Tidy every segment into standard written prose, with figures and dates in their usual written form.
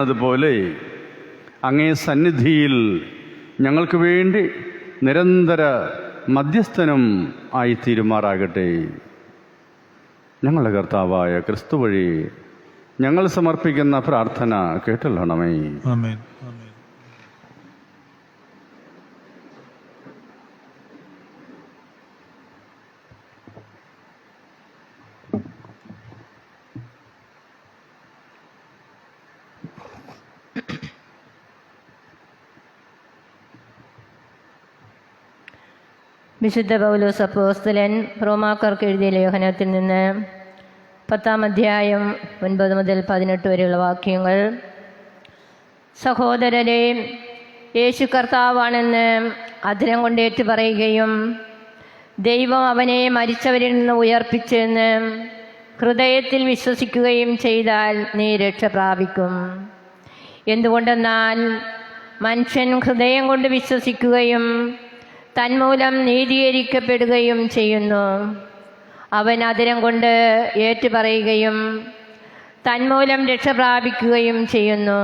അതുപോലെ അങ്ങേ സന്നിധിയിൽ ഞങ്ങൾക്ക് വേണ്ടി നിരന്തര മധ്യസ്ഥനും ആയിത്തീരുമാറാകട്ടെ. ഞങ്ങളുടെ കർത്താവായ ക്രിസ്തു വഴി ഞങ്ങൾ സമർപ്പിക്കുന്ന പ്രാർത്ഥന കേട്ടല്ലണമേ. ആമേൻ. വിശുദ്ധ പൗലോസ് അപ്പോസ്തലൻ റോമാക്കാർക്ക് എഴുതിയ ലേഖനത്തിൽ നിന്ന് 10-ാം അധ്യായം 9 മുതൽ 18 വരെയുള്ള വാക്യങ്ങൾ. സഹോദരരെ, യേശു കർത്താവാണെന്ന് അധരം കൊണ്ടേറ്റു പറയുകയും ദൈവം അവനെ മരിച്ചവരിൽ നിന്ന് ഉയർപ്പിച്ചെന്ന് ഹൃദയത്തിൽ വിശ്വസിക്കുകയും ചെയ്താൽ നീ രക്ഷ പ്രാപിക്കും. എന്തുകൊണ്ടെന്നാൽ മനുഷ്യൻ ഹൃദയം കൊണ്ട് വിശ്വസിക്കുകയും തന്മൂലം നീതീകരിക്കപ്പെടുകയും ചെയ്യുന്നു. അവൻ അധരം കൊണ്ട് ഏറ്റുപറയുകയും തന്മൂലം രക്ഷ പ്രാപിക്കുകയും ചെയ്യുന്നു.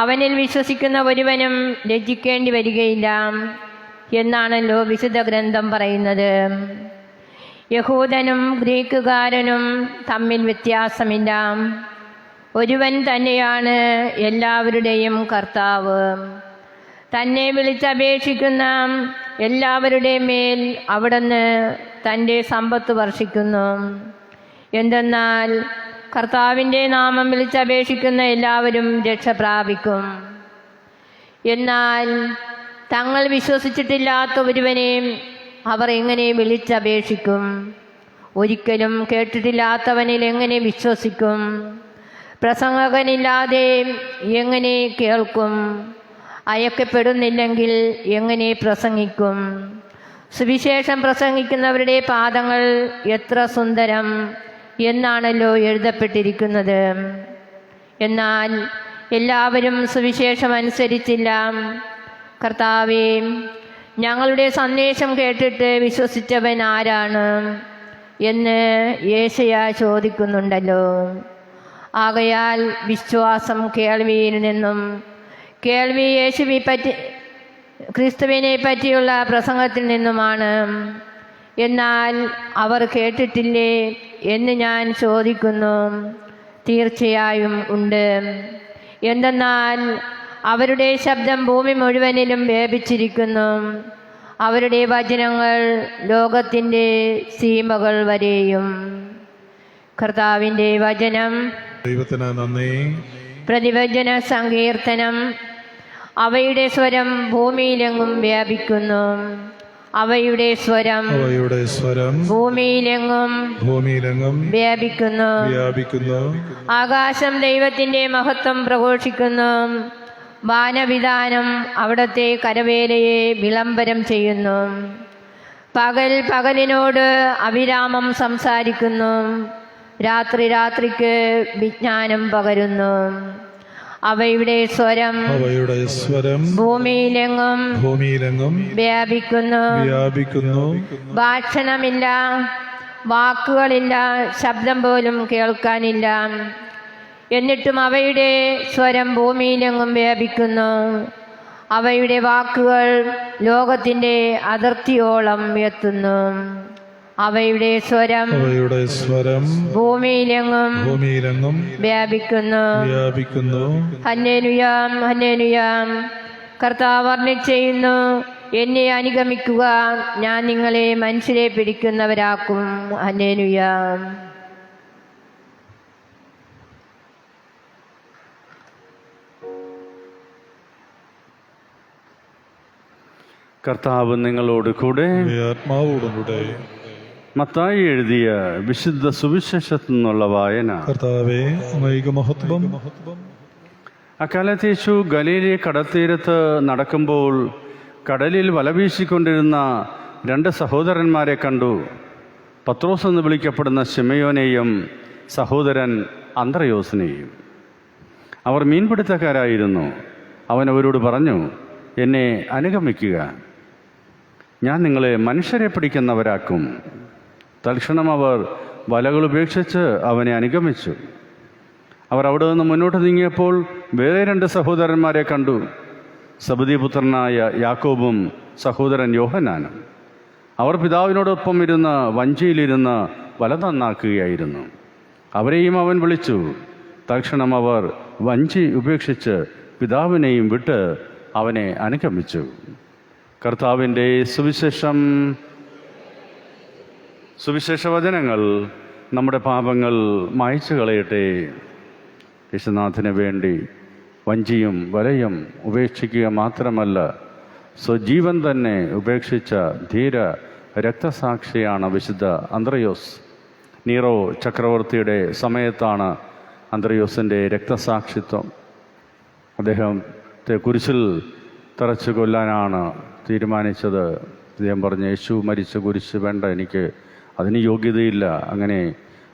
അവനിൽ വിശ്വസിക്കുന്ന ഒരുവനും ലജ്ജിക്കേണ്ടി വരികയില്ല എന്നാണല്ലോ വിശുദ്ധ ഗ്രന്ഥം പറയുന്നത്. യഹൂദനും ഗ്രീക്കുകാരനും തമ്മിൽ വ്യത്യാസമില്ല. ഒരുവൻ തന്നെയാണ് എല്ലാവരുടെയും കർത്താവ്. തന്നെ വിളിച്ചപേക്ഷിക്കുന്ന എല്ലാവരുടെയും മേൽ അവിടുന്ന് തൻ്റെ സമ്പത്ത് വർഷിക്കുന്നു. എന്തെന്നാൽ കർത്താവിൻ്റെ നാമം വിളിച്ചപേക്ഷിക്കുന്ന എല്ലാവരും രക്ഷ പ്രാപിക്കും. എന്നാൽ തങ്ങൾ വിശ്വസിച്ചിട്ടില്ലാത്ത ഒരുവനെയും അവർ എങ്ങനെ വിളിച്ചപേക്ഷിക്കും? ഒരിക്കലും കേട്ടിട്ടില്ലാത്തവനിൽ എങ്ങനെ വിശ്വസിക്കും? പ്രസംഗകനില്ലാതെ എങ്ങനെ കേൾക്കും? അയക്കപ്പെടുന്നില്ലെങ്കിൽ എങ്ങനെ പ്രസംഗിക്കും? സുവിശേഷം പ്രസംഗിക്കുന്നവരുടെ പാദങ്ങൾ എത്ര സുന്ദരം എന്നാണല്ലോ എഴുതപ്പെട്ടിരിക്കുന്നത്. എന്നാൽ എല്ലാവരും സുവിശേഷം അനുസരിച്ചില്ല. കർത്താവേ, ഞങ്ങളുടെ സന്ദേശം കേട്ടിട്ട് വിശ്വസിച്ചവൻ ആരാണ് എന്ന് യേശയ്യാ ചോദിക്കുന്നുണ്ടല്ലോ. ആകയാൽ വിശ്വാസം കേൾവിയിൽ നിന്നും, കേൾവി ക്രിസ്തുവിനെ പറ്റിയുള്ള പ്രസംഗത്തിൽ നിന്നുമാണ്. എന്നാൽ അവർ കേട്ടിട്ടില്ലേ എന്ന് ഞാൻ ചോദിക്കുന്നു. തീർച്ചയായും ഉണ്ട്. എന്തെന്നാൽ അവരുടെ ശബ്ദം ഭൂമി മുഴുവനിലും വ്യാപിച്ചിരിക്കുന്നു. അവരുടെ വചനങ്ങൾ ലോകത്തിൻ്റെ സീമകൾ വരെയും. കർത്താവിൻ്റെ വചനം. ദൈവത്തിന് നന്ദി. പ്രതിവചന സങ്കീർത്തനം. അവയുടെ സ്വരം ഭൂമിയിലെങ്ങും വ്യാപിക്കുന്നു. അവയുടെ സ്വരം ഭൂമിയിലെങ്ങും വ്യാപിക്കുന്നു. ആകാശം ദൈവത്തിൻ്റെ മഹത്വം പ്രഘോഷിക്കുന്നു. വാനവിധാനം അവിടുത്തെ കരവേലയെ വിളംബരം ചെയ്യുന്നു. പകൽ പകലിനോട് അവിരാമം സംസാരിക്കുന്നു. രാത്രി രാത്രിക്ക് വിജ്ഞാനം പകരുന്നു. അവയുടെ സ്വരം ഭൂമിയിലെങ്ങും വ്യാപിക്കുന്നു. ഭാഷണമില്ല, വാക്കുകളില്ല, ശബ്ദം പോലും കേൾക്കാനില്ല. എന്നിട്ടും അവയുടെ സ്വരം ഭൂമിയിലെങ്ങും വ്യാപിക്കുന്നു. അവയുടെ വാക്കുകൾ ലോകത്തിൻ്റെ അതിർത്തിയോളം എത്തുന്നു. അവയുടെ സ്വരം ഭൂമിയിലെങ്ങും വ്യാപിക്കുന്നു. ഹല്ലേലൂയാം, ഹല്ലേലൂയാം. കർത്താവ് അരുളിച്ചെയ്യുന്നു, എന്നെ അനുഗമിക്കുക, ഞാൻ നിങ്ങളെ മനുഷ്യരെ പിടിക്കുന്നവരാക്കും. ഹല്ലേലൂയാം. കർത്താവ് നിങ്ങളോട് കൂടെ, ആത്മാവോടുകൂടെ. മത്തായി എഴുതിയ വിശുദ്ധ സുവിശേഷത്തിൽ നിന്നുള്ള വായന. കർത്താവേ, അങ്ങേക്ക് മഹത്വം. അക്കാലത്ത് യേശു ഗലീലി കടൽത്തീരത്ത് നടക്കുമ്പോൾ കടലിൽ വലവീശിക്കൊണ്ടിരുന്ന 2 സഹോദരന്മാരെ കണ്ടു. പത്രോസ് എന്ന് വിളിക്കപ്പെടുന്ന ശിമയോനെയും സഹോദരൻ അന്ത്രയോസിനെയും. അവർ മീൻപിടുത്തക്കാരായിരുന്നു. അവൻ അവരോട് പറഞ്ഞു, എന്നെ അനുഗമിക്കുക, ഞാൻ നിങ്ങളെ മനുഷ്യരെ പിടിക്കുന്നവരാക്കും. തൽക്ഷണം അവർ വലകൾ ഉപേക്ഷിച്ച് അവനെ അനുഗമിച്ചു. അവർ അവിടെ നിന്ന് മുന്നോട്ട് നീങ്ങിയപ്പോൾ വേറെ 2 സഹോദരന്മാരെ കണ്ടു, സബദിപുത്രനായ യാക്കോബും സഹോദരൻ യോഹന്നാനും. അവർ പിതാവിനോടൊപ്പം ഇരുന്ന് വഞ്ചിയിലിരുന്ന് വല നന്നാക്കുകയായിരുന്നു. അവരെയും അവൻ വിളിച്ചു. തൽക്ഷണം അവർ വഞ്ചി ഉപേക്ഷിച്ച് പിതാവിനെയും വിട്ട് അവനെ അനുഗമിച്ചു. കർത്താവിൻ്റെ സുവിശേഷ വചനങ്ങൾ നമ്മുടെ പാപങ്ങൾ മായ്ച്ചു കളയട്ടെ. യേശുനാഥന് വേണ്ടി വഞ്ചിയും വലയും ഉപേക്ഷിക്കുക മാത്രമല്ല, സ്വജീവൻ തന്നെ ഉപേക്ഷിച്ച ധീര രക്തസാക്ഷിയാണ് വിശുദ്ധ അന്ത്രയോസ്. നീറോ ചക്രവർത്തിയുടെ സമയത്താണ് അന്ത്രയോസിൻ്റെ രക്തസാക്ഷിത്വം. അദ്ദേഹത്തെ കുരിശിൽ തറച്ചു കൊല്ലാനാണ് തീരുമാനിച്ചത്. അദ്ദേഹം പറഞ്ഞു, യേശു മരിച്ച കുരിശ് വേണ്ട, എനിക്ക് അതിന് യോഗ്യതയില്ല. അങ്ങനെ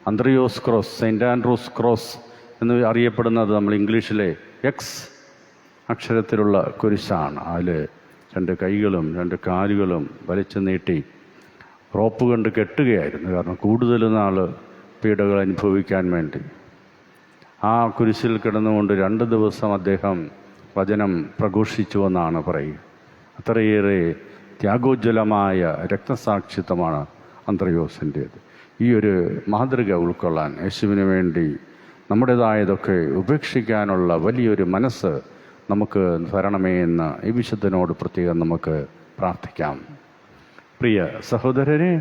അന്ത്രയോസ് ക്രോസ്, സെയിൻറ്റ് ആൻഡ്രൂസ് ക്രോസ് എന്ന് അറിയപ്പെടുന്നത് നമ്മൾ ഇംഗ്ലീഷിലെ എക്സ് അക്ഷരത്തിലുള്ള കുരിശാണ്. അതിൽ 2 കൈകളും 2 കാലുകളും വലിച്ചു നീട്ടി റോപ്പ് കൊണ്ട് കെട്ടുകയായിരുന്നു. കാരണം കൂടുതൽ നാൾ പീഡകൾ അനുഭവിക്കാൻ വേണ്ടി. ആ കുരിശിൽ കിടന്നുകൊണ്ട് 2 ദിവസം അദ്ദേഹം വചനം പ്രഘോഷിച്ചുവെന്നാണ് പറയുക. അത്രയേറെ ത്യാഗോജ്വലമായ രക്തസാക്ഷിത്വമാണ് അന്ത്രയോസിൻ്റേത്. ഈ ഒരു മാതൃക ഉൾക്കൊള്ളാൻ, യേശുവിന് വേണ്ടി നമ്മുടേതായതൊക്കെ ഉപേക്ഷിക്കാനുള്ള വലിയൊരു മനസ്സ് നമുക്ക് തരണമേ എന്ന് ഈ വിശുദ്ധനോട് പ്രത്യേകം നമുക്ക് പ്രാർത്ഥിക്കാം. പ്രിയ സഹോദരരെ,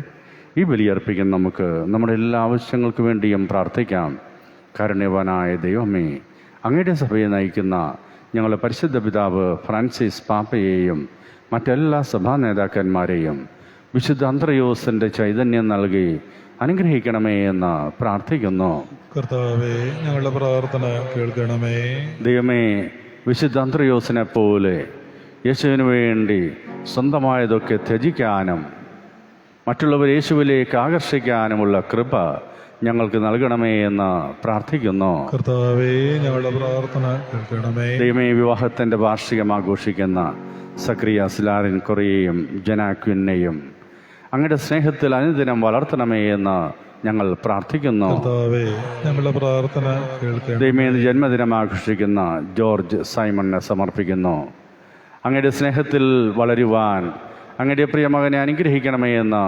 ഈ ബലിയർപ്പിക്കാൻ നമുക്ക് നമ്മുടെ എല്ലാ ആവശ്യങ്ങൾക്ക് വേണ്ടിയും പ്രാർത്ഥിക്കാം. കാരുണ്യവാനായ ദൈവമേ, അങ്ങയുടെ സഭയെ നയിക്കുന്ന ഞങ്ങളുടെ പരിശുദ്ധ പിതാവ് ഫ്രാൻസിസ് പാപ്പയെയും മറ്റെല്ലാ സഭാ നേതാക്കന്മാരെയും വിശുദ്ധ അന്ത്രയോസിൻ്റെ ചൈതന്യം നൽകി അനുഗ്രഹിക്കണമേ എന്ന് പ്രാർത്ഥിക്കുന്നു. കർത്താവേ, ഞങ്ങളുടെ പ്രാർത്ഥന കേൾക്കണമേ. ദൈവമേ, വിശുദ്ധ അന്ത്രയോസിനെ പോലെ യേശുവിന് വേണ്ടി സ്വന്തമായതൊക്കെ ത്യജിക്കാനും മറ്റുള്ളവർ യേശുവിലേക്ക് ആകർഷിക്കാനുമുള്ള കൃപ ഞങ്ങൾക്ക് നൽകണമേ എന്ന് പ്രാർത്ഥിക്കുന്നു. കർത്താവേ, ഞങ്ങളുടെ പ്രാർത്ഥന കേൾക്കണമേ. ദൈവമേ, വിവാഹത്തിൻ്റെ വാർഷികം ആഘോഷിക്കുന്ന സക്രിയ സിലാറിൻ കൊറിയയും ജനാക്വിനെയും അങ്ങയുടെ സ്നേഹത്തിൽ അനുദിനം വളർത്തണമേ എന്ന് ഞങ്ങൾ പ്രാർത്ഥിക്കുന്നു. കർത്താവേ, ഞങ്ങളുടെ പ്രാർത്ഥന കേൾക്കണമേ. ദൈവമേ, ജന്മദിനം ആഘോഷിക്കുന്ന ജോർജ് സൈമണിനെ സമർപ്പിക്കുന്നു. അങ്ങയുടെ സ്നേഹത്തിൽ വളരുവാൻ അങ്ങയുടെ പ്രിയ മകനെ അനുഗ്രഹിക്കണമേ എന്ന്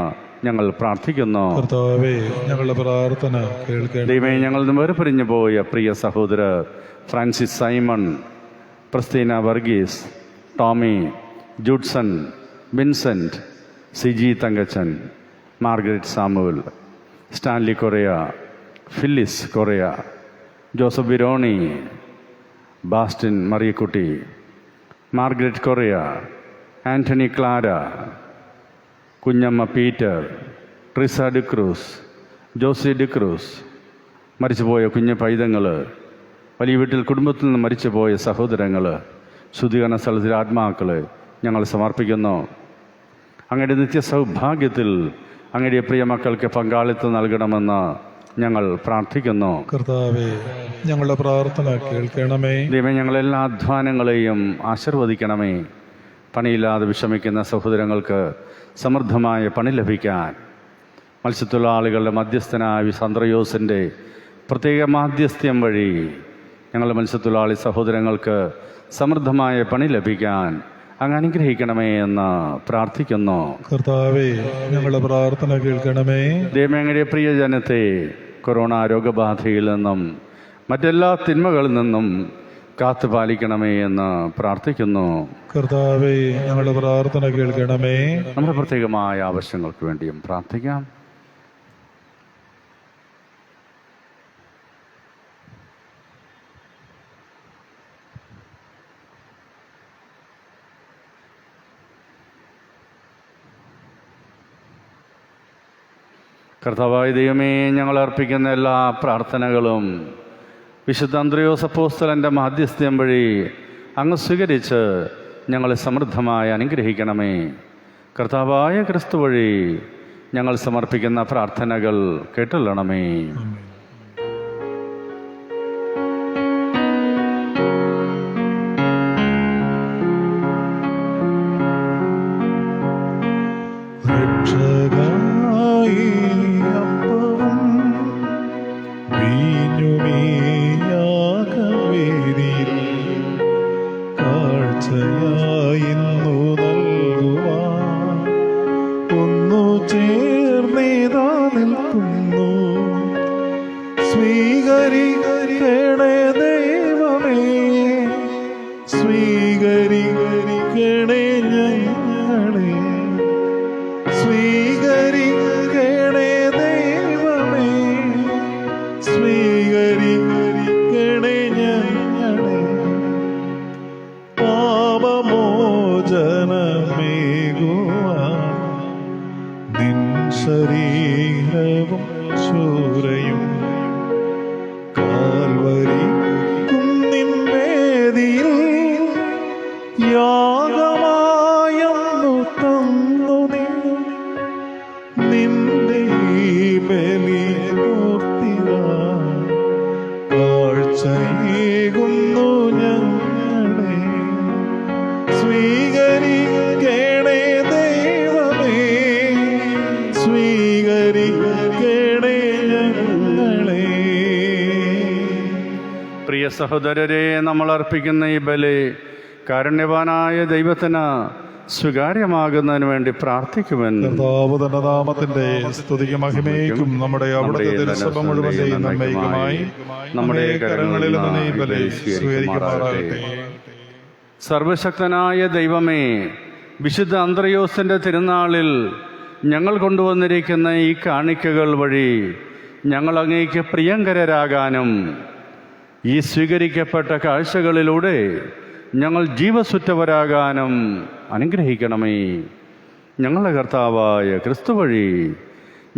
ഞങ്ങൾ പ്രാർത്ഥിക്കുന്നു. കർത്താവേ, ഞങ്ങളുടെ പ്രാർത്ഥന കേൾക്കണമേ. ദൈവമേ, ഞങ്ങൾ വേർപിരിഞ്ഞു പോയ പ്രിയ സഹോദരർ Francis Simon, Prasteena Varghese, Tommy, Judson, Vincent, Siji Thankachan, Margaret Samuel, Stanley Correa, Phyllis Correa, Joseph Bironi, Bastin Mariyakutty, Margaret Correa, Antony Clara, Kunjamma Peter, Trisa D'Cruz, Josy D'Cruz, മരിച്ചുപോയ കുഞ്ഞു പൈതങ്ങൾ, വലിയ വീട്ടിൽ കുടുംബത്തിൽ നിന്ന് മരിച്ചുപോയ സഹോദരങ്ങൾ, ശുദ്ധീകരണ സ്ഥലത്തിലെ ആത്മാക്കൾ ഞങ്ങൾ സമർപ്പിക്കുന്നു. അങ്ങയുടെ നിത്യസൗഭാഗ്യത്തിൽ അങ്ങയുടെ പ്രിയ മക്കൾക്ക് പങ്കാളിത്തം നൽകണമെന്ന് ഞങ്ങൾ പ്രാർത്ഥിക്കുന്നു. കർത്താവേ, ഞങ്ങളുടെ പ്രാർത്ഥന കേൾക്കണമേ. ദൈവമേ, ഞങ്ങളെല്ലാ അധ്വാനങ്ങളെയും ആശീർവദിക്കണമേ. പണിയില്ലാതെ വിഷമിക്കുന്ന സഹോദരങ്ങൾക്ക് സമൃദ്ധമായ പണി ലഭിക്കാൻ മത്സ്യത്തൊഴിലാളികളുടെ മധ്യസ്ഥനായ അന്ത്രയോസിൻ്റെ പ്രത്യേക മാധ്യസ്ഥ്യം വഴി ഞങ്ങളുടെ മത്സ്യത്തൊഴിലാളി സഹോദരങ്ങൾക്ക് സമൃദ്ധമായ പണി ലഭിക്കാൻ അങ്ങ് അനുഗ്രഹിക്കണമേ എന്ന് പ്രാർത്ഥിക്കുന്നു. കർത്താവേ, ഞങ്ങളുടെ പ്രാർത്ഥന കേൾക്കണമേ. ദൈവമേ, അങ്ങയുടെ പ്രിയജനത്തെ കൊറോണ രോഗബാധയിൽ നിന്നും മറ്റെല്ലാ തിന്മകളിൽ നിന്നും കാത്തുപാലിക്കണമേ എന്ന് പ്രാർത്ഥിക്കുന്നു. കർത്താവേ, ഞങ്ങളുടെ പ്രാർത്ഥന കേൾക്കണമേ. നമ്മുടെ പ്രത്യേകമായ ആവശ്യങ്ങൾക്ക് വേണ്ടിയും പ്രാർത്ഥിക്കാം. കർത്താവായ ദൈവമേ, ഞങ്ങൾ അർപ്പിക്കുന്ന എല്ലാ പ്രാർത്ഥനകളും വിശുദ്ധ അന്ത്രയോസ് അപ്പോസ്തലൻ്റെ മാധ്യസ്ഥ്യം വഴി അങ്ങ് സ്വീകരിച്ച് ഞങ്ങളെ സമൃദ്ധമായി അനുഗ്രഹിക്കണമേ. കർത്താവായ ക്രിസ്തു വഴി ഞങ്ങൾ സമർപ്പിക്കുന്ന പ്രാർത്ഥനകൾ കേട്ടുള്ളണമേ. അപ്പവും വീഞ്ഞുമീയാ കാഴ്ചയായിന്നു നൽകുവാൻ ഒന്നു ചേർന്നേതാ നിൽക്കുന്നു. സ്വീകരിക്കണേ ദൈവമേ, സ്വീകരിക്കണേ ഞങ്ങളെ, സ്വീകരിക്കണേ ദൈവമേ, സ്വീകരിക്കണേ ഞങ്ങളെ. പാപമോചനമേകുവാൻ നിൻ ശരീരവും ചോരയും കാൽവരി കുന്നിൻമേതിയിൽ യാഗമായെന്നു തന്നു നീ. നിന്റെ ഈ ബലി പൂർത്തിയാ കാഴ്ചയേകുന്നു ഞങ്ങളെ. സ്വീകരിക്കണേ ദൈവമേ, സ്വീകരിക്കണേ ഞങ്ങളെ. പ്രിയ സഹോദരരെ, നമ്മൾ അർപ്പിക്കുന്ന ഈ ബലി കാരുണ്യവാനായ ദൈവത്തിന് സ്വീകാര്യമാകുന്നതിന് വേണ്ടി പ്രാർത്ഥിക്കുമെന്ന് കർത്താവ് തന്റെ നാമത്തിന്റെ സ്തുതിക്ക് മഹിമയ്ക്കും നമ്മുടെ അവിടുത്തെ തിരുസഭ മുഴുവന്റെയും നന്മയ്ക്കുമായി നമ്മുടെ കരങ്ങളിൽ നിന്ന് ഈ ബലി സ്വീകരിക്കുമാറാകട്ടെ. സർവശക്തനായ ദൈവമേ, വിശുദ്ധ അന്ത്രയോസിൻ്റെ തിരുനാളിൽ ഞങ്ങൾ കൊണ്ടുവന്നിരിക്കുന്ന ഈ കാണിക്കകൾ വഴി ഞങ്ങൾ അങ്ങേക്ക് പ്രിയങ്കരരാകാനും ഈ സ്വീകരിക്കപ്പെട്ട കാഴ്ചകളിലൂടെ ഞങ്ങൾ ജീവസുറ്റവരാകാനും അനുഗ്രഹിക്കണമേ. ഞങ്ങളുടെ കർത്താവായ ക്രിസ്തു വഴി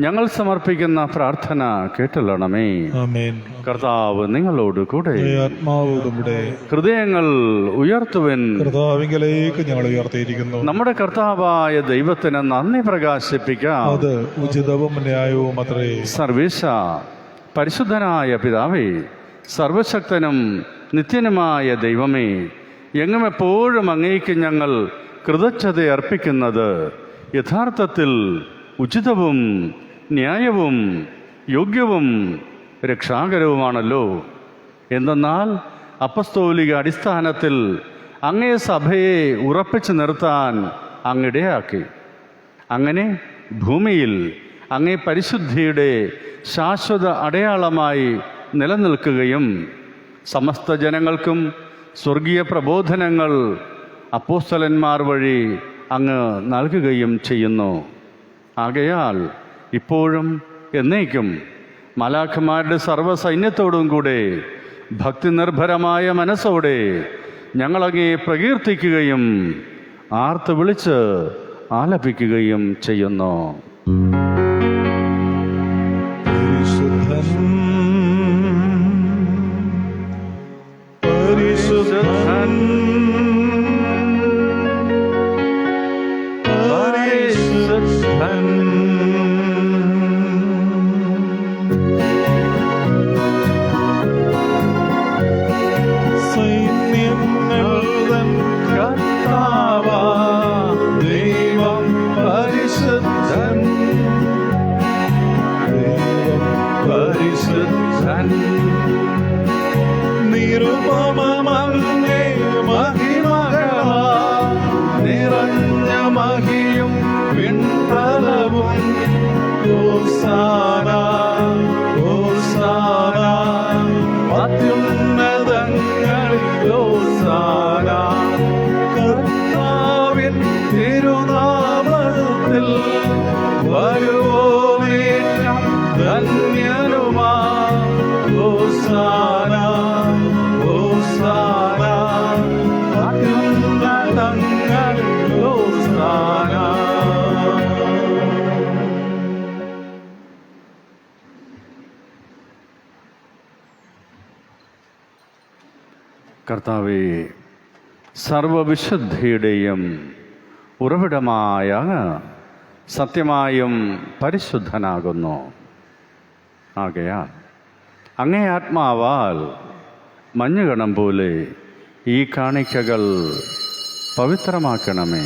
ഞങ്ങൾ സമർപ്പിക്കുന്ന പ്രാർത്ഥന കേട്ടല്ലണമേ. ആമേൻ. കർത്താവ് നിങ്ങളോട് കൂടെ, ആത്മാവോടും കൂടെ. ഹൃദയങ്ങൾ ഉയർത്തുവൻ. കർത്താവിങ്കലേക്ക് ഞങ്ങൾ ഉയർത്തിയിരിക്കുന്നു. നമ്മുടെ കർത്താവായ ദൈവത്തിന് നന്ദി പ്രകാശിപ്പിക്കാം. അത് ഉചിതവും ന്യായവും അത്രേ. സർവേശ, പരിശുദ്ധനായ പിതാവേ, സർവശക്തനും നിത്യനുമായ ദൈവമേ, എങ്ങും എപ്പോഴും അങ്ങേക്ക് ഞങ്ങൾ കൃതജ്ഞത അർപ്പിക്കുന്നത് യഥാർത്ഥത്തിൽ ഉചിതവും ന്യായവും യോഗ്യവും രക്ഷാകരവുമാണല്ലോ. എന്തെന്നാൽ അപ്പസ്തോലിക അടിസ്ഥാനത്തിൽ അങ്ങേ സഭയെ ഉറപ്പിച്ചു നിർത്താൻ അങ്ങിടയാക്കി. അങ്ങനെ ഭൂമിയിൽ അങ്ങേ പരിശുദ്ധിയുടെ ശാശ്വത അടയാളമായി നിലനിൽക്കുകയും സമസ്ത ജനങ്ങൾക്കും സ്വർഗീയ പ്രബോധനങ്ങൾ അപ്പോസ്തലന്മാർ വഴി അങ്ങ് നൽകുകയും ചെയ്യുന്നു. ആകയാൽ ഇപ്പോഴും എന്നേക്കും മാലാഖമാരുടെ സർവ്വസൈന്യത്തോടും കൂടെ ഭക്തി നിർഭരമായ മനസ്സോടെ ഞങ്ങളങ്ങേ പ്രകീർത്തിക്കുകയും ആർത്ത് വിളിച്ച് ആലപിക്കുകയും ചെയ്യുന്നു. പരിശുദ്ധൻ, പരിശുദ്ധൻ, സൈന്യങ്ങൾ തൻ കർത്താവാം ദൈവം പരിശുദ്ധൻ, ദൈവം പരിശുദ്ധൻ. നിരുപമമങ്ങേ മഹിമകളാൽ നിറഞ്ഞ മഹിയും പിൻതലവും. ഹോസാന, ഹോസാന, അത്യുന്നതങ്ങളിൽ ഹോസാന. കർത്താവിൻ തിരുനാമത്തിൽ വരുവോനേറ്റം ധന്യനുമാ. ഹോസാന, ഹോസാന, അത്യുന്നതങ്ങളിൽ ഹോസാന. കർത്താവേ, സർവവിശുദ്ധിയുടെയും ഉറവിടമായ സത്യമായും പരിശുദ്ധനാകുന്നു. ആകയാൽ അങ്ങേ ആത്മാവാൽ മഞ്ഞുകണം പോലെ ഈ കാണിക്കകൾ പവിത്രമാക്കണമേ.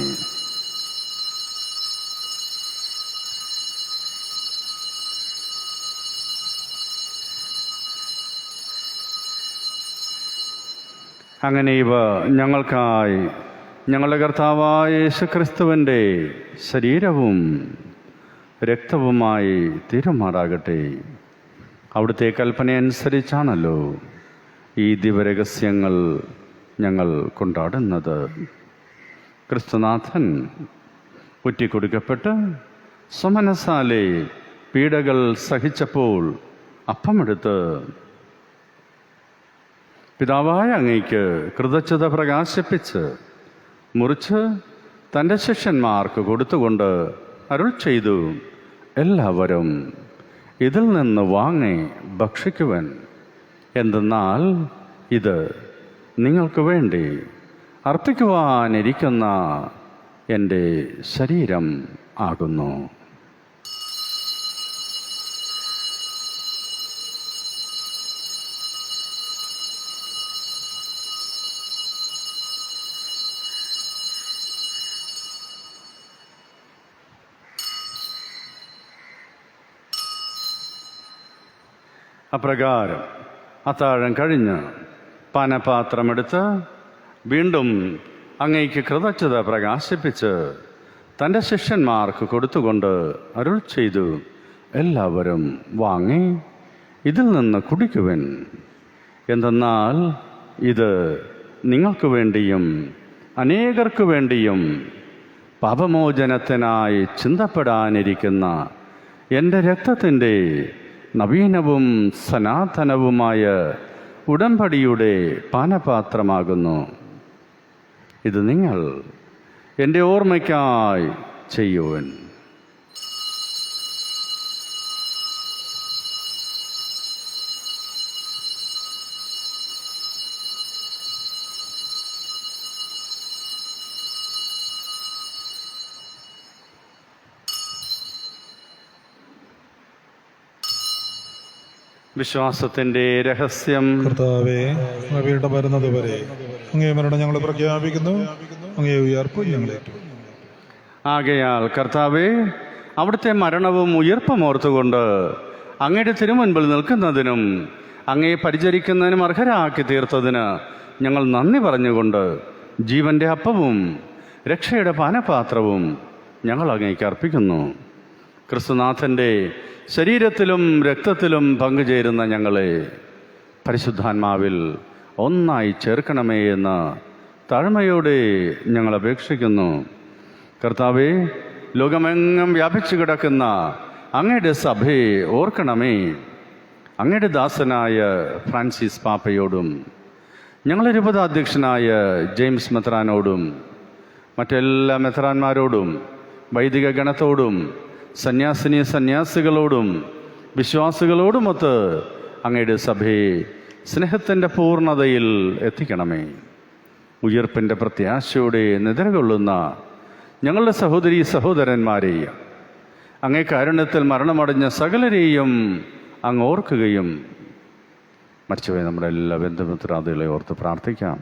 അങ്ങനെ ഇവ ഞങ്ങൾക്കായി ഞങ്ങളുടെ കർത്താവായ യേശുക്രിസ്തുവിൻ്റെ ശരീരവും രക്തവുമായി തീരുമാറാകട്ടെ. അവിടുത്തെ കൽപ്പന അനുസരിച്ചാണല്ലോ ഈ ദിവരഹസ്യങ്ങൾ ഞങ്ങൾ കൊണ്ടാടുന്നത്. ക്രിസ്തുനാഥൻ ഒറ്റിക്കൊടുക്കപ്പെട്ട് സ്വമനസാലെ പീഡകൾ സഹിച്ചപ്പോൾ അപ്പമെടുത്ത് പിതാവായ അങ്ങയ്ക്ക് കൃതജ്ഞത പ്രകാശിപ്പിച്ച് മുറിച്ച് തൻ്റെ ശിഷ്യന്മാർക്ക് കൊടുത്തുകൊണ്ട് അരുൾ ചെയ്തു, എല്ലാവരും ഇതിൽ നിന്ന് വാങ്ങി ഭക്ഷിക്കുവൻ. എന്തെന്നാൽ ഇത് നിങ്ങൾക്ക് വേണ്ടി അർപ്പിക്കുവാനിരിക്കുന്ന എൻ്റെ ശരീരം ആകുന്നു. അപ്രകാരം അത്താഴം കഴിഞ്ഞ് പാനപാത്രമെടുത്ത് വീണ്ടും അങ്ങയ്ക്ക് കൃതജ്ഞത പ്രകാശിപ്പിച്ച് തൻ്റെ ശിഷ്യന്മാർക്ക് കൊടുത്തുകൊണ്ട് അരുൾ ചെയ്തു, എല്ലാവരും വാങ്ങി ഇതിൽ നിന്ന് കുടിക്കുവൻ. എന്തെന്നാൽ ഇത് നിങ്ങൾക്ക് വേണ്ടിയും അനേകർക്ക് വേണ്ടിയും പാപമോചനത്തിനായി ചിന്തപ്പെടാനിരിക്കുന്ന എൻ്റെ രക്തത്തിൻ്റെ നവീനവും സനാതനവുമായ ഉടമ്പടിയുടെ പാനപാത്രമാകുന്നു. ഇത് നിങ്ങൾ എൻ്റെ ഓർമ്മയ്ക്കായി ചെയ്യുവൻ. വിശ്വാസത്തിൻ്റെ രഹസ്യം. കർത്താവേ, അങ്ങയുടെ വരുന്നത് വരെ അങ്ങേ മരണം ഞങ്ങൾ പ്രഖ്യാപിക്കുന്നു, അങ്ങേ ഉയർപ്പ് ഞങ്ങളേറ്റു. ആകയാൽ കർത്താവേ, അവിടുത്തെ മരണവും ഉയർപ്പും ഓർത്തുകൊണ്ട് അങ്ങയുടെ തിരുമുൻപിൽ നിൽക്കുന്നതിനും അങ്ങയെ പരിചരിക്കുന്നതിനും അർഹരാക്കി തീർത്തതിന് ഞങ്ങൾ നന്ദി പറഞ്ഞുകൊണ്ട് ജീവൻ്റെ അപ്പവും രക്ഷയുടെ പാനപാത്രവും ഞങ്ങൾ അങ്ങേക്ക് അർപ്പിക്കുന്നു. ക്രിസ്തുനാഥൻ്റെ ശരീരത്തിലും രക്തത്തിലും പങ്കുചേരുന്ന ഞങ്ങളെ പരിശുദ്ധാത്മാവിൽ ഒന്നായി ചേർക്കണമേ എന്ന് താഴ്മയോടെ ഞങ്ങൾ അപേക്ഷിക്കുന്നു. കർത്താവേ, ലോകമെങ്ങും വ്യാപിച്ചു കിടക്കുന്ന അങ്ങയുടെ സഭയെ ഓർക്കണമേ. അങ്ങയുടെ ദാസനായ ഫ്രാൻസിസ് പാപ്പയോടും ഞങ്ങളുടെ രൂപതാധ്യക്ഷനായ ജെയിംസ് മെത്രാനോടും മറ്റെല്ലാ മെത്രാന്മാരോടും വൈദിക ഗണത്തോടും സന്യാസികളോടും വിശ്വാസികളോടുമൊത്ത് അങ്ങയുടെ സഭയെ സ്നേഹത്തിൻ്റെ പൂർണ്ണതയിൽ എത്തിക്കണമേ. ഉയർപ്പിൻ്റെ പ്രത്യാശയോടെ നിദ്രകൊള്ളുന്ന ഞങ്ങളുടെ സഹോദരീ സഹോദരന്മാരെ, അങ്ങേ കാരുണ്യത്തിൽ മരണമടഞ്ഞ സകലരെയും അങ്ങ് ഓർക്കുകയും മരിച്ചുപോയ നമ്മുടെ എല്ലാ ബന്ധുമിത്രാദികളെ ഓർത്ത് പ്രാർത്ഥിക്കാം.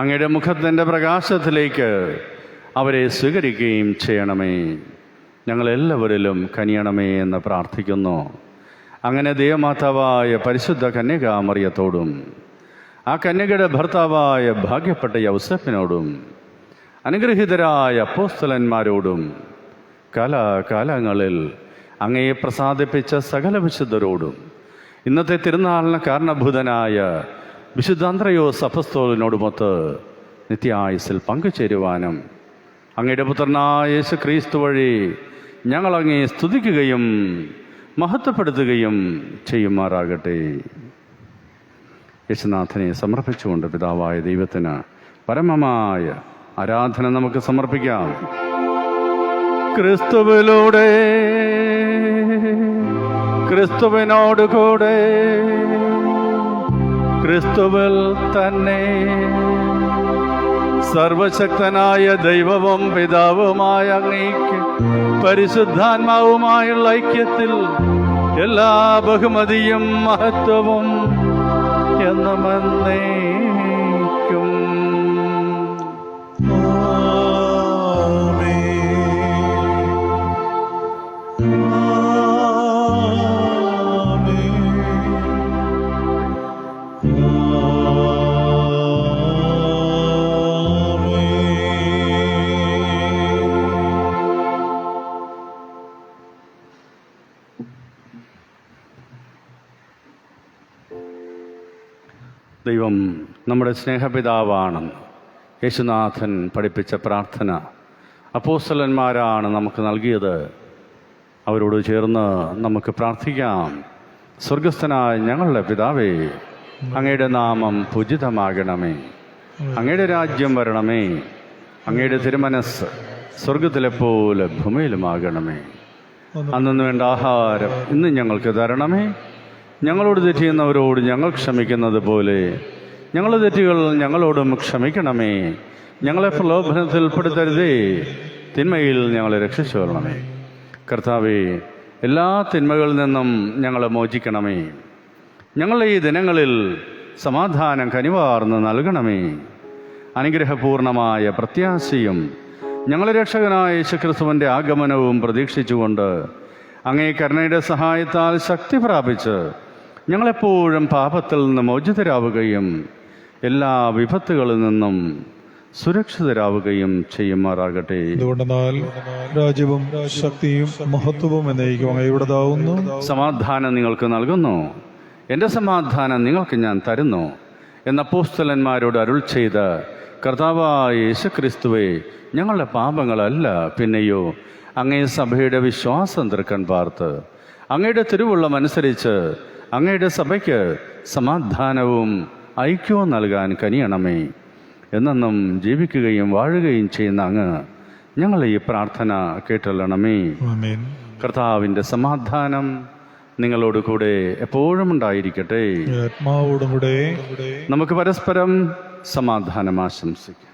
അങ്ങയുടെ മുഖത്തിൻ്റെ പ്രകാശത്തിലേക്ക് അവരെ സ്വീകരിക്കുകയും ചെയ്യണമേ. ഞങ്ങളെല്ലാവരിലും കനിയണമേ എന്ന് പ്രാർത്ഥിക്കുന്നു. അങ്ങനെ ദൈവമാതാവായ പരിശുദ്ധ കന്യകാമറിയത്തോടും ആ കന്യകയുടെ ഭർത്താവായ ഭാഗ്യപ്പെട്ട യൗസേപ്പിനോടും അനുഗ്രഹീതരായ അപ്പോസ്തലന്മാരോടും കാലാകാലങ്ങളിൽ അങ്ങയെ പ്രസാദിപ്പിച്ച സകല വിശുദ്ധരോടും ഇന്നത്തെ തിരുനാളിന് കാരണഭൂതനായ വിശുദ്ധ അന്ത്രയോസ് അപ്പസ്തോലനോടുമൊത്ത് നിത്യായുസ്സിൽ പങ്കുചേരുവാനും അങ്ങയുടെ പുത്രനായ യേശു ക്രിസ്തു വഴി ഞങ്ങൾ അങ്ങയെ സ്തുതിക്കുകയും മഹത്വപ്പെടുത്തുകയും ചെയ്യുമാറാകട്ടെ. യേശുനാഥനെ സമർപ്പിച്ചുകൊണ്ട് പിതാവായ ദൈവത്തിന് പരമമായ ആരാധന നമുക്ക് സമർപ്പിക്കാം. ക്രിസ്തുവിലൂടെ ക്രിസ്തുവിനോട് കൂടെ ക്രിസ്തുവിൽ തന്നെ സർവശക്തനായ ദൈവവും പിതാവുമായ അങ്ങേക്ക് പരിശുദ്ധാത്മാവുമായുള്ള ഐക്യത്തിൽ എല്ലാ ബഹുമതിയും മഹത്വവും എന്നും എന്നേക്കും. ആമേൻ. ദൈവം നമ്മുടെ സ്നേഹപിതാവാണെന്ന് യേശുനാഥൻ പഠിപ്പിച്ച പ്രാർത്ഥന അപ്പോസ്തലന്മാരാണ് നമുക്ക് നൽകിയത്. അവരോട് ചേർന്ന് നമുക്ക് പ്രാർത്ഥിക്കാം. സ്വർഗസ്ഥനായ ഞങ്ങളുടെ പിതാവേ, അങ്ങയുടെ നാമം പൂജിതമാകണമേ, അങ്ങയുടെ രാജ്യം വരണമേ, അങ്ങയുടെ തിരുമനസ് സ്വർഗത്തിലെപ്പോലെ ഭൂമിയിലുമാകണമേ. അന്നു വേണ്ട ആഹാരം ഇന്ന് ഞങ്ങൾക്ക് തരണമേ. ഞങ്ങളോട് തെറ്റ് ചെയ്യുന്നവരോട് ഞങ്ങൾ ക്ഷമിക്കുന്നത് പോലെ ഞങ്ങളുടെ തെറ്റുകൾ ഞങ്ങളോടും ക്ഷമിക്കണമേ. ഞങ്ങളെ പ്രലോഭനത്തിൽ പെടുത്തരുതേ, തിന്മയിൽ ഞങ്ങളെ രക്ഷിച്ചു കൊള്ളണമേ. കർത്താവേ, എല്ലാ തിന്മകളിൽ നിന്നും ഞങ്ങളെ മോചിക്കണമേ. ഞങ്ങളുടെ ഈ ദിനങ്ങളിൽ സമാധാനം കനിവാർന്ന് നൽകണമേ. അനുഗ്രഹപൂർണമായ പ്രത്യാശയും ഞങ്ങളുടെ രക്ഷകനായ യേശുക്രിസ്തുവിൻ്റെ ആഗമനവും പ്രതീക്ഷിച്ചുകൊണ്ട് അങ്ങേ കരുണയുടെ സഹായത്താൽ ശക്തി പ്രാപിച്ച് ഞങ്ങളെപ്പോഴും പാപത്തിൽ നിന്ന് മോചിതരാവുകയും എല്ലാ വിപത്തുകളിൽ നിന്നും സുരക്ഷിതരാവുകയും ചെയ്യുമാറാകട്ടെ. എന്തുകൊണ്ടെന്നാൽ രാജ്യവും ശക്തിയും മഹത്വവും എന്നേക്കും അങ്ങയുടേതാവുന്നു. സമാധാനം നിങ്ങൾക്ക് നൽകുന്നു, എൻ്റെ സമാധാനം നിങ്ങൾക്ക് ഞാൻ തരുന്നു എന്ന അപ്പോസ്തലന്മാരോട് അരുൾ ചെയ്ത കർത്താവായ യേശുക്രിസ്തുവേ, ഞങ്ങളുടെ പാപങ്ങളല്ല പിന്നെയോ അങ്ങേ സഭയുടെ വിശ്വാസം തൃക്കൺ പാർത്ത് അങ്ങയുടെ തിരുവുള്ളമനുസരിച്ച് അങ്ങയുടെ സഭയ്ക്ക് സമാധാനവും ഐക്യവും നൽകാൻ കനിയണമേ. എന്നെന്നും ജീവിക്കുകയും വാഴുകയും ചെയ്യുന്ന അങ്ങ് ഞങ്ങൾ ഈ പ്രാർത്ഥന കേട്ടല്ലണമേ. കർത്താവിൻ്റെ സമാധാനം നിങ്ങളോട് കൂടെ എപ്പോഴും ഉണ്ടായിരിക്കട്ടെ. ആത്മാവോടും കൂടെ നമുക്ക് പരസ്പരം സമാധാനം ആശംസിക്കാം.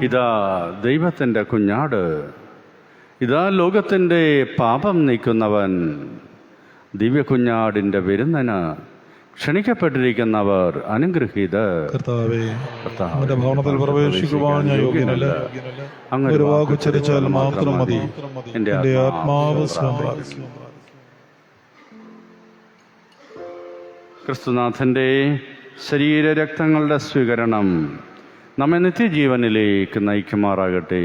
ഇതാ ദൈവത്തിൻ്റെ കുഞ്ഞാട്, ഇതാ ലോകത്തിൻ്റെ പാപം നീക്കുന്നവൻ. ദിവ്യ കുഞ്ഞാടിൻ്റെ വിരുന്നിന് ക്ഷണിക്കപ്പെട്ടിരിക്കുന്നവർ അനുഗ്രഹീതർ. കർത്താവേ, അങ്ങയുടെ ഭവനത്തിൽ പ്രവേശിക്കുവാൻ ഞാൻ യോഗ്യനല്ല. അങ്ങ് ഒരു വാക്കുച്ചരിച്ചാൽ മാത്രം മതി, എൻ്റെ ആത്മാവ് സംപ്രാപിക്കും. ക്രിസ്തുനാഥൻ്റെ ശരീരരക്തങ്ങളുടെ സ്വീകരണം നമ്മെ നിത്യജീവനിലേക്ക് നയിക്കുമാറാകട്ടെ.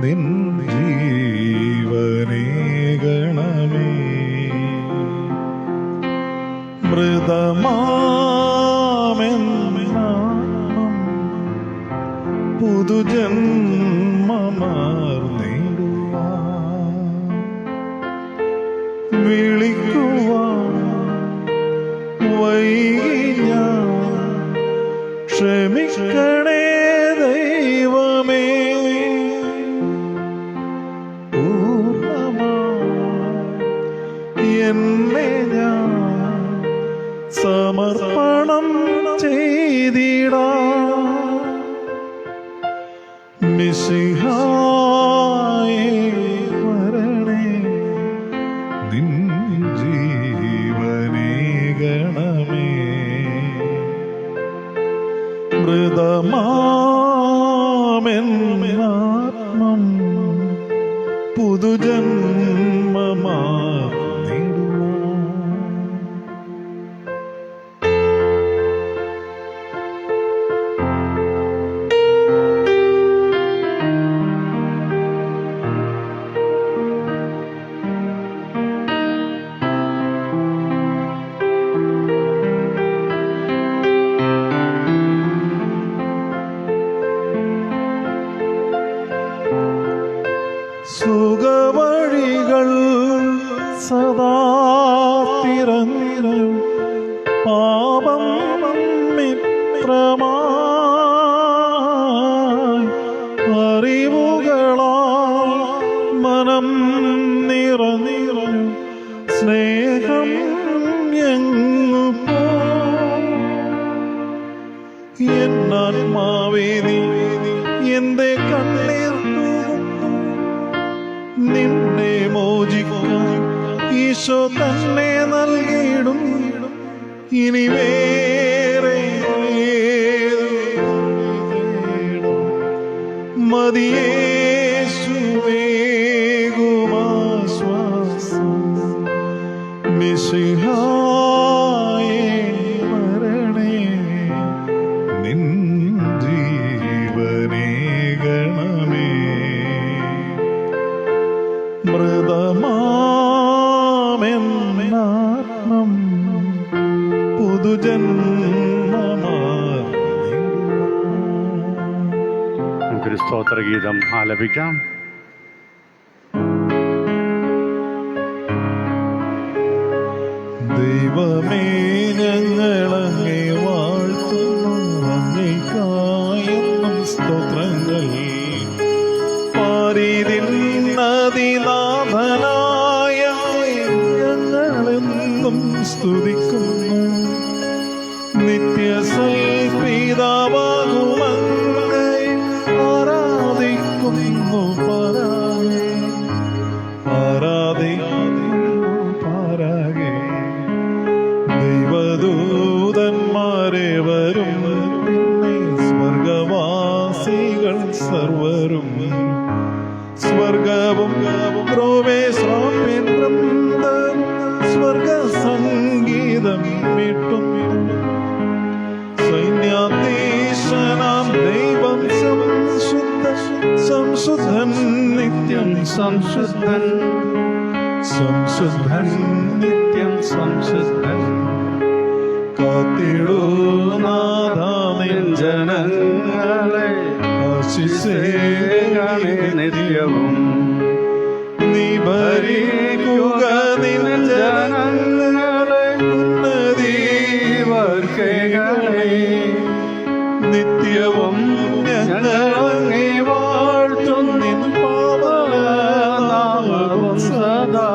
നിൻ ജീവനേകണമേ. മൃതമാമെന്നാത്മം പുതുജന്മമാർന്നിടുവാൻ വിളിക്കുവാൻ വൈകി ഞാൻ. ക്ഷമിക്കണേ ദൈവമേ, പൂർണ്ണമായി എന്നെ ഞാൻ സമർപ്പണം ചെയ്തിടാം. മിശിഹായേ വരണേ, നിൻ ജീവനേകണമേ. മൃതമാമെന്നാത്മം പുതുജന്മമാർന്നിടുവാൻ. സുഖവഴികൾ സദാ തിരഞ്ഞിരം പാപം മിത്രമായി അറിവുകളാ മനം നിറനിറഞ്ഞു സ്നേഹം എങ്ങു പോ. എന്നാത്മാവേ നീ എന്റെ കണ്ണീർ നിന്നെ മോചിക്കാൻ ഈശോ തന്നെ നൽകിയിടും. ഇനി വേറെ മതിയേശുവേകുമാശ്വാസം. മിശിഹായേ വരണേ, നിൻ ജീവനേകണമേ. മൃതമാമെന്നാത്മം പുതുജന്മമാർന്നിടുവാൻ. നമുക്കൊരു സ്തോത്രഗീതം ആലപിക്കാം. ദൈവമേ, ഞങ്ങളങ്ങേ വാഴ്ത്തുന്നു, അങ്ങേയ്ക്കായെന്നും സ്തോത്രങ്ങൾ. പാരിതിന്നതിനാഥനായ ഞങ്ങളെന്നും സ്തുതിക്കുന്നു. നിത്യസൽപിതാവാകുമങ്ങേ ആരാധിക്കുന്നു പരാഗേ. ആരാധിക്കുന്നു പരാഗേ. ദൈവദൂതന്മാരെ വരും, പിന്നെ സ്വർഗവാസികൾ സർവരും. സ്വർഗവും ക്രോവേശ്രാമ്യന്ത്രം സ്വർഗ സംഗീതം മീട്ടും. സൈന്യാധീശനാം ദൈവം സംശുദ്ധൻ നിത്യം സംശുദ്ധൻ. സംശുദ്ധൻ നിത്യം സംശുദ്ധൻ. കാത്തിടൂ നാഥാനിൻ ജനങ്ങളെ, ആശിസേകളെ നിത്യവും. നീ ഭരിക്കുക നിൻ ജനങ്ങളെ, ഉന്നതിവർക്കകളെ. നിത്യവും ഞങ്ങളങ്ങേ വാഴ്ത്തും, നിൻ പാവനാമവും സദാ.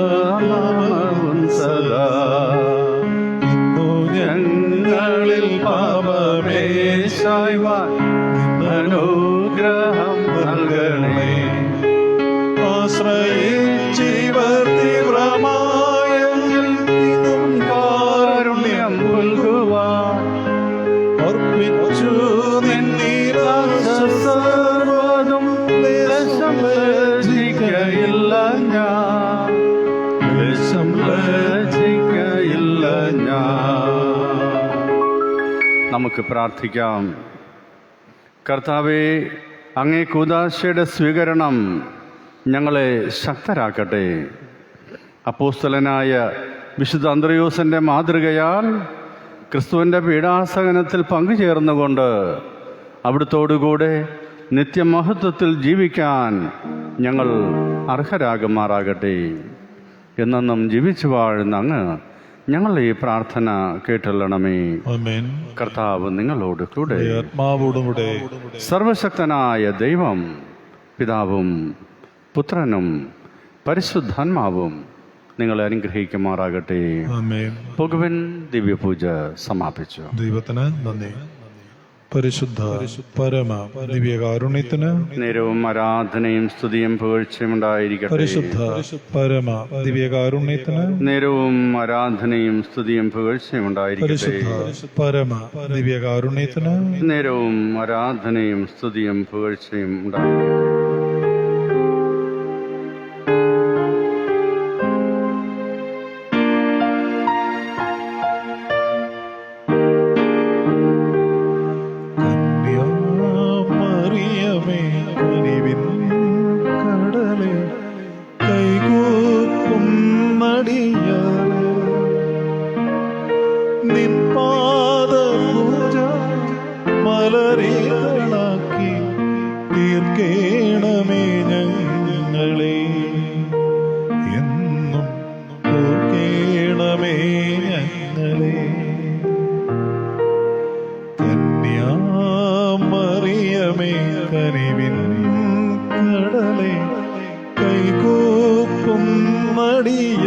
പാവനാമവും സദാ. ഇന്നു ഞങ്ങളിൽ പാപമേശായ്വാൻ അനുഗ്രഹം നൽകണേ. ആശ്രയിച്ചിവർ തീവ്രമായെങ്കിൽ ഇതും കാരുണ്യം പുൽകുവാൻ. അർപ്പിച്ചു നിന്നീർവതും ലേശം ലജ്ജിക്കയില്ല ഞാൻ. ലേശം ലജ്ജിക്കയില്ല ഞാൻ. നമുക്ക് പ്രാർത്ഥിക്കാം. കർത്താവേ, അങ്ങേ കൂദാശയുടെ സ്വീകരണം ഞങ്ങളെ ശക്തരാക്കട്ടെ. അപ്പോസ്തലനായ വിശുദ്ധ അന്ത്രയോസിൻ്റെ മാതൃകയാൽ ക്രിസ്തുവിൻ്റെ പീഡാസഹനത്തിൽ പങ്കുചേർന്നുകൊണ്ട് അവിടുത്തോടുകൂടെ നിത്യമഹത്വത്തിൽ ജീവിക്കാൻ ഞങ്ങൾ അർഹരാകുമാറാകട്ടെ. എന്നെന്നും ജീവിച്ചു വാഴുന്ന അങ്ങ് ഞങ്ങളുടെ ഈ പ്രാർത്ഥന കേട്ടല്ലണമേ. ആമേൻ. കർത്താവ് നിങ്ങളോട് കൂടെ, ആത്മാവോടും കൂടെ. സർവശക്തനായ ദൈവം പിതാവും പുത്രനും പരിശുദ്ധാത്മാവും നിങ്ങളെ അനുഗ്രഹിക്കുമാറാകട്ടെ. ആമേൻ. പോകുവിൻ. ദിവ്യപൂജ സമാപിച്ചു. ദൈവത്തിന് നന്ദി. പരിശുദ്ധ പരമ ദിവ്യകാരുണ്യത്തിന് നേരവും ആരാധനയും സ്തുതിയും പുകഴ്ചയും ഉണ്ടായിരിക്കട്ടെ. പരിശുദ്ധ പരമ ദിവ്യകാരുണ്യത്തിന് നേരവും ആരാധനയും സ്തുതിയും പുകഴ്ചയും ഉണ്ടായിരിക്കട്ടെ. പരിശുദ്ധ പരമ ദിവ്യകാരുണ്യത്തിന് നേരവും ആരാധനയും സ്തുതിയും പുകഴ്ചയും ഉണ്ടായിരിക്കട്ടെ. തീർക്കേണമേ ഞങ്ങളെ, എന്നും ഓർക്കേണമേ ഞങ്ങളെ. കന്യാമറിയമേ കനിവിൻ കടലേ, കൈകൂപ്പും മടിയ